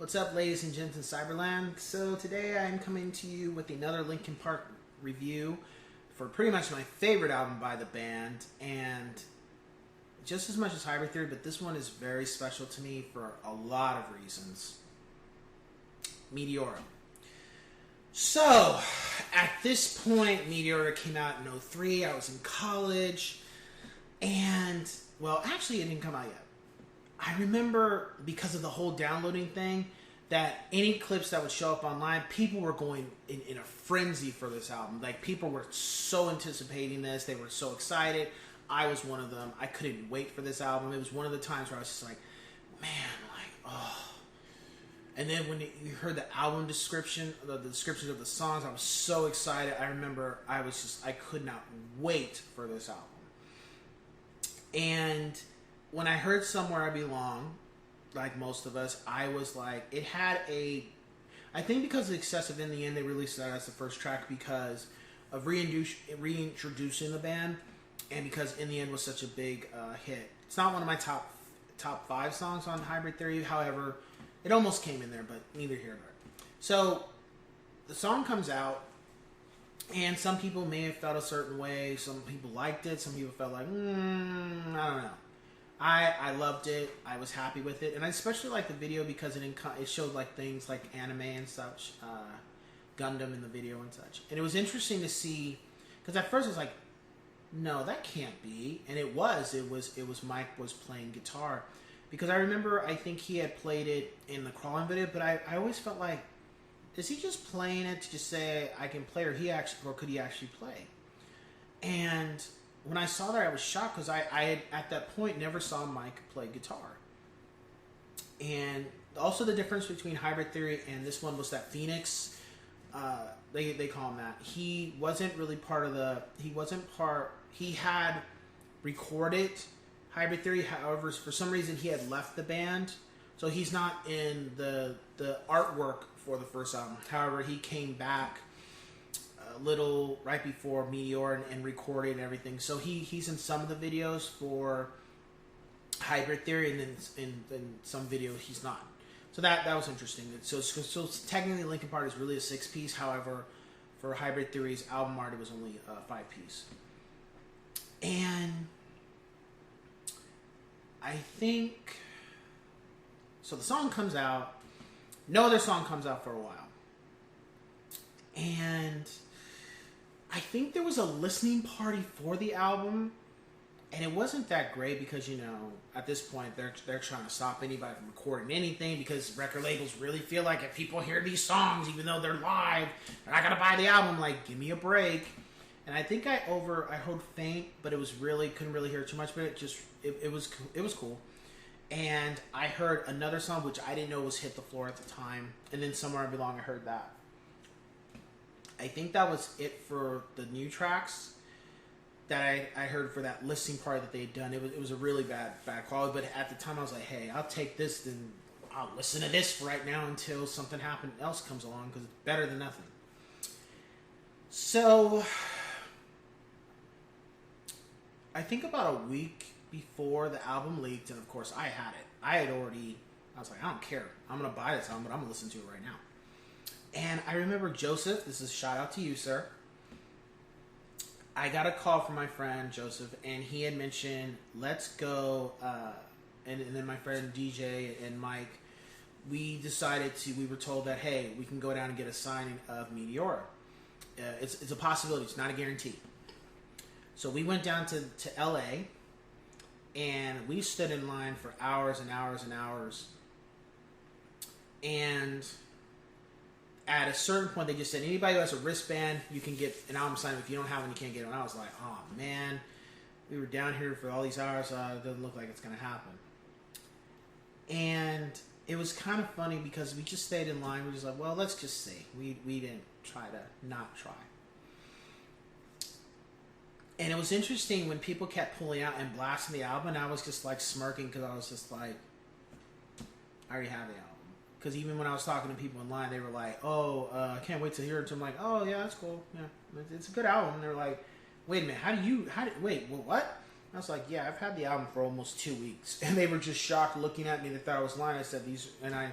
What's up, ladies and gents in Cyberland? So today I'm coming to you with another Linkin Park review for pretty much my favorite album by the band, and just as much as Hybrid Theory, but this one is very special to me for a lot of reasons. Meteora. So, at this point, Meteora came out in 2003. I was in college, and, well, actually it didn't come out yet. I remember, because of the whole downloading thing, that any clips that would show up online, people were going in a frenzy for this album. Like, people were so anticipating this. They were so excited. I was one of them. I couldn't wait for this album. It was one of the times where I was just like, man, like, oh. And then when you heard the album description, the descriptions of the songs, I was so excited. I remember I could not wait for this album. And when I heard Somewhere I Belong, like most of us, I was like, it had I think because of Excessive in the end, they released that as the first track because of reintroducing the band, and because In the End was such a big hit. It's not one of my top 5 songs on Hybrid Theory, however, it almost came in there, but neither here nor there. So, the song comes out, and some people may have felt a certain way, some people liked it, some people felt like, I don't know. I loved it. I was happy with it, and I especially liked the video because it showed like things like anime and such, Gundam in the video and such. And it was interesting to see, because at first I was like, no, that can't be, and it was Mike was playing guitar, because I remember I think he had played it in the Crawling video, but I always felt like, is he just playing it to just say I can play, or could he actually play? And when I saw that, I was shocked because I had, at that point, never saw Mike play guitar. And also the difference between Hybrid Theory and this one was that Phoenix, they call him that. He wasn't really he had recorded Hybrid Theory, however, for some reason he had left the band. So he's not in the artwork for the first album. However, he came back little right before Meteora and recorded and everything, so he's in some of the videos for Hybrid Theory, and then in some videos he's not. So that was interesting. So technically Linkin Park is really a 6-piece. However, for Hybrid Theory's album art, it was only a 5-piece. And I think so. The song comes out. No other song comes out for a while, and I think there was a listening party for the album, and it wasn't that great because, at this point, they're trying to stop anybody from recording anything because record labels really feel like if people hear these songs, even though they're live, they're not going to buy the album. Like, give me a break. And I think I heard Faint, but it was couldn't really hear too much, but it was cool. And I heard another song, which I didn't know was Hit the Floor at the time, and then Somewhere I Belong, I heard that. I think that was it for the new tracks that I heard for that listening party that they had done. It was a really bad quality, but at the time I was like, hey, I'll take this, then I'll listen to this for right now until something else comes along, because it's better than nothing. So, I think about a week before the album leaked, and of course I had it. I was like, I don't care. I'm going to buy this album, but I'm going to listen to it right now. And I remember Joseph, this is a shout out to you, sir. I got a call from my friend Joseph, and he had mentioned, let's go, and then my friend DJ and Mike, we were told that, hey, we can go down and get a signing of Meteora. It's a possibility, it's not a guarantee. So we went down to LA, and we stood in line for hours and hours and hours, and at a certain point, they just said, anybody who has a wristband, you can get an album signed. If you don't have one, you can't get it. And I was like, oh, man, we were down here for all these hours. It doesn't look like it's going to happen. And it was kind of funny because we just stayed in line. We were just like, well, let's just see. We didn't try to not try. And it was interesting when people kept pulling out and blasting the album, and I was just like smirking because I was just like, I already have the album. Because even when I was talking to people in line, they were like, oh, I can't wait to hear it. So I'm like, oh, yeah, that's cool. Yeah, it's a good album. And they're like, wait a minute, wait, what? I was like, yeah, I've had the album for almost 2 weeks. And they were just shocked looking at me. They thought I was lying. I said these, and I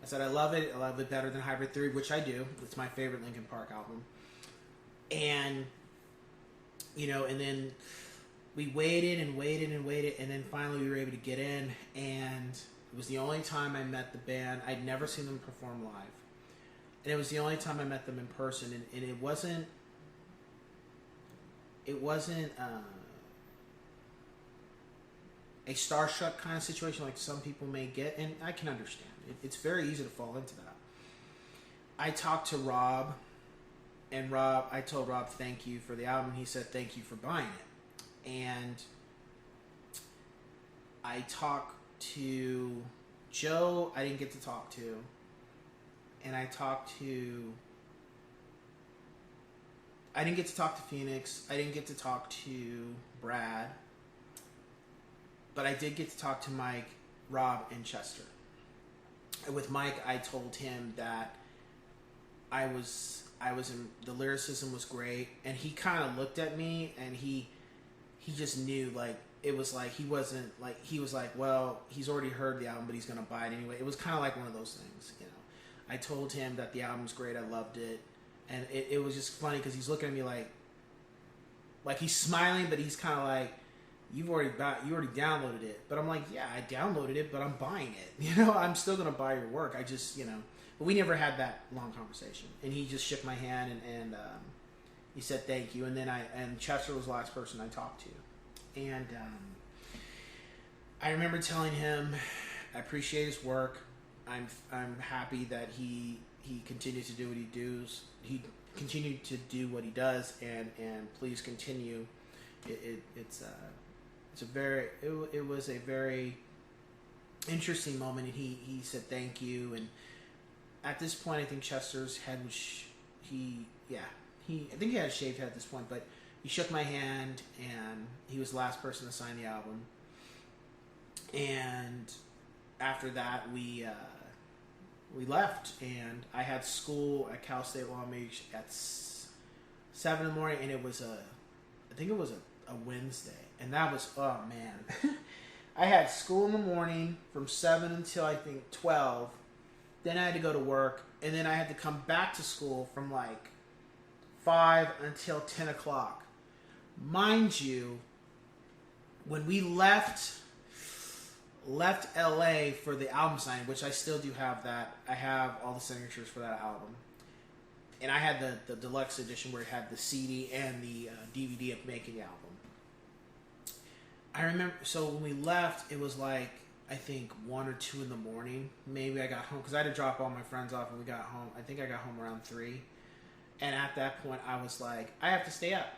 I said I love it. I love it better than Hybrid Theory, which I do. It's my favorite Linkin Park album. And and then we waited and waited and waited, and then finally we were able to get in, and it was the only time I met the band. I'd never seen them perform live. And it was the only time I met them in person, and it wasn't a starstruck kind of situation like some people may get, and I can understand. It's very easy to fall into that. I talked to Rob, and I told Rob thank you for the album. He said thank you for buying it. And I talked to Joe, I didn't get to talk to. And I didn't get to talk to Phoenix. I didn't get to talk to Brad. But I did get to talk to Mike, Rob, and Chester. And with Mike, I told him that the lyricism was great, and he kind of looked at me, and he just knew, like, it was like he wasn't, like, he was like, well, he's already heard the album, but he's going to buy it anyway. It was kind of like one of those things, I told him that the album's great, I loved it, and it was just funny because he's looking at me like he's smiling, but he's kind of like, you already downloaded it. But I'm like, yeah, I downloaded it, but I'm buying it. I'm still going to buy your work. I just, but we never had that long conversation. And he just shook my hand and he said thank you. And then and Chester was the last person I talked to. And I remember telling him I appreciate his work. I'm happy that he continues to do what he does. He continued to do what he does, and please continue. It was a very interesting moment, and he said thank you. And at this point, I think Chester's head was I think he had a shaved head at this point, but he shook my hand, and he was the last person to sign the album. And after that, we left, and I had school at Cal State Long Beach at 7 in the morning, and I think it was a Wednesday, and that was, oh man. I had school in the morning from 7 until I think 12. Then I had to go to work, and then I had to come back to school from like 5 until 10 o'clock. Mind you, when we left LA for the album signing, which I still do have that. I have all the signatures for that album. And I had the deluxe edition where it had the CD and the DVD of making the album. I remember, so when we left, it was like, I think 1 or 2 in the morning. Maybe I got home, because I had to drop all my friends off, and we got home. I think I got home around 3. And at that point, I was like, I have to stay up.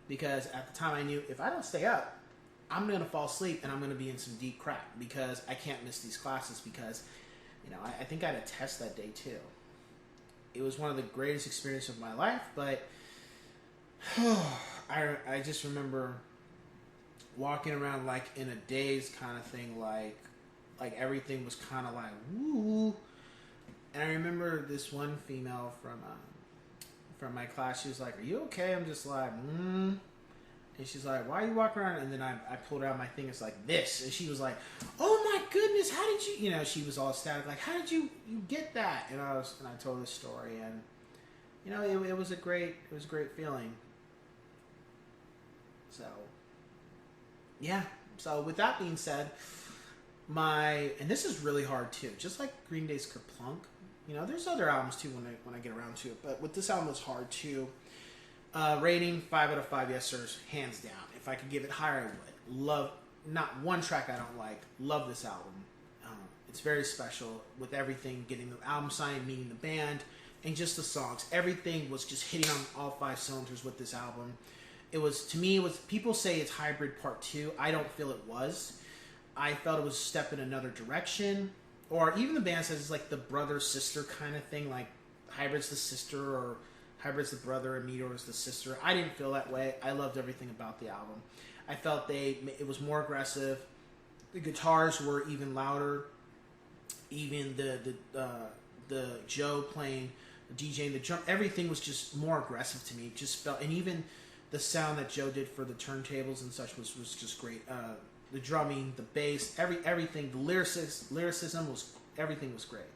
Because at the time I knew, if I don't stay up, I'm going to fall asleep, and I'm going to be in some deep crap, because I can't miss these classes, because, I think I had a test that day too. It was one of the greatest experiences of my life, but I just remember walking around like in a daze kind of thing, like everything was kind of like, woo. And I remember this one female from my class, she was like, are you okay? I'm just like, And she's like, why are you walking around? And then I pulled out my thing, it's like this. And she was like, oh my goodness, how did you, she was all ecstatic, like, how did you get that? And I told her the story, and, it was a great feeling. So, yeah. So with that being said, and this is really hard too, just like Green Day's Kerplunk, there's other albums too when I get around to it, but with this album, it's hard too. Rating 5 out of 5 yes sirs, hands down. If I could give it higher, I would. Love, not one track I don't like. Love this album. It's very special with everything, getting the album signed, meeting the band, and just the songs. Everything was just hitting on all 5 cylinders with this album. To me, people say it's Hybrid Part 2. I don't feel it was. I felt it was a step in another direction. Or even the band says it's like the brother-sister kind of thing, like Hybrid's the sister, or Hybrid's the brother and Meteora is the sister. I didn't feel that way. I loved everything about the album. I felt it was more aggressive. The guitars were even louder. Even the Joe playing, DJing, the drum, everything was just more aggressive to me. It just felt, and even the sound that Joe did for the turntables and such was just great. The drumming, the bass, everything, the lyricism was, everything was great.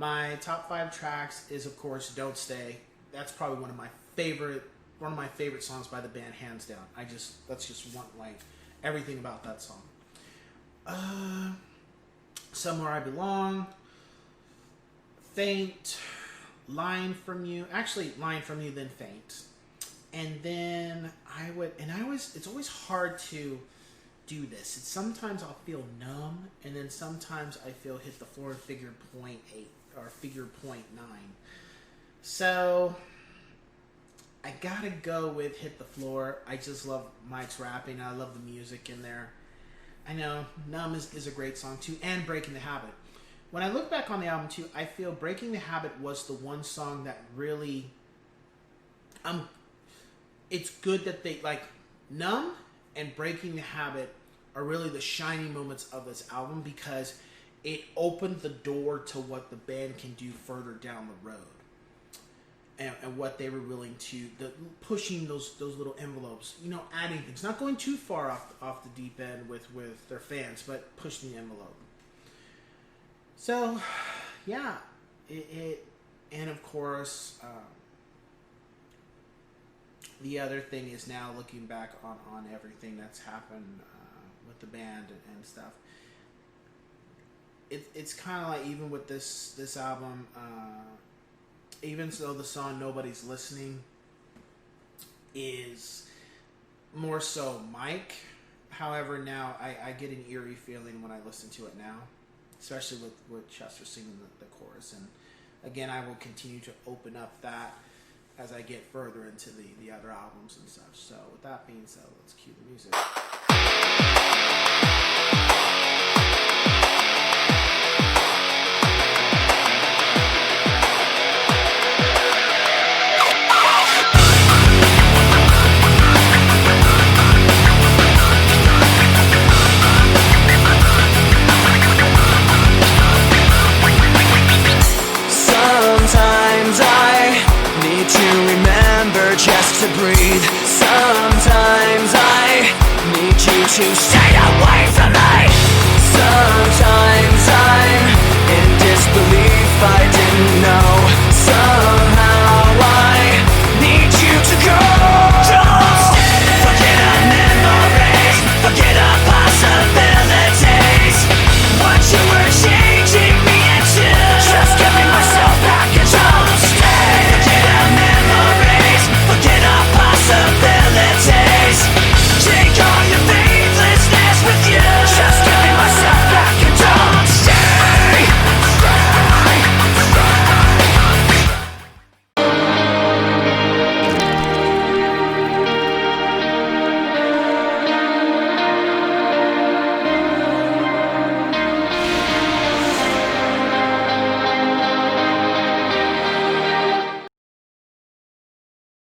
My top 5 tracks is, of course, "Don't Stay." That's probably one of my favorite songs by the band, hands down. That's just one, like, everything about that song. "Somewhere I Belong," "Faint," "Line from You." Actually, "Line from You," then "Faint." And then it's always hard to do this. Sometimes I'll feel numb, and then sometimes I feel hit the floor and figure .8 or figure .9. So I gotta go with "Hit the Floor." I just love Mike's rapping. I love the music in there. I know "Numb" is a great song too, and "Breaking the Habit." When I look back on the album too, I feel "Breaking the Habit" was the one song that really, it's good that they, like, "Numb" and "Breaking the Habit" are really the shining moments of this album, because it opened the door to what the band can do further down the road, and what they were willing to, pushing those little envelopes, adding things, not going too far off the deep end with their fans, but pushing the envelope. So, yeah, and of course, the other thing is, now looking back on everything that's happened with the band and stuff, it's kind of like, even with this album, even though the song "Nobody's Listening" is more so Mike, however, now I get an eerie feeling when I listen to it now, especially with Chester singing the chorus. And again, I will continue to open up that as I get further into the other albums and such. So with that being said, let's cue the music. Sometimes I need to remember just to breathe. Sometimes I need you to stay.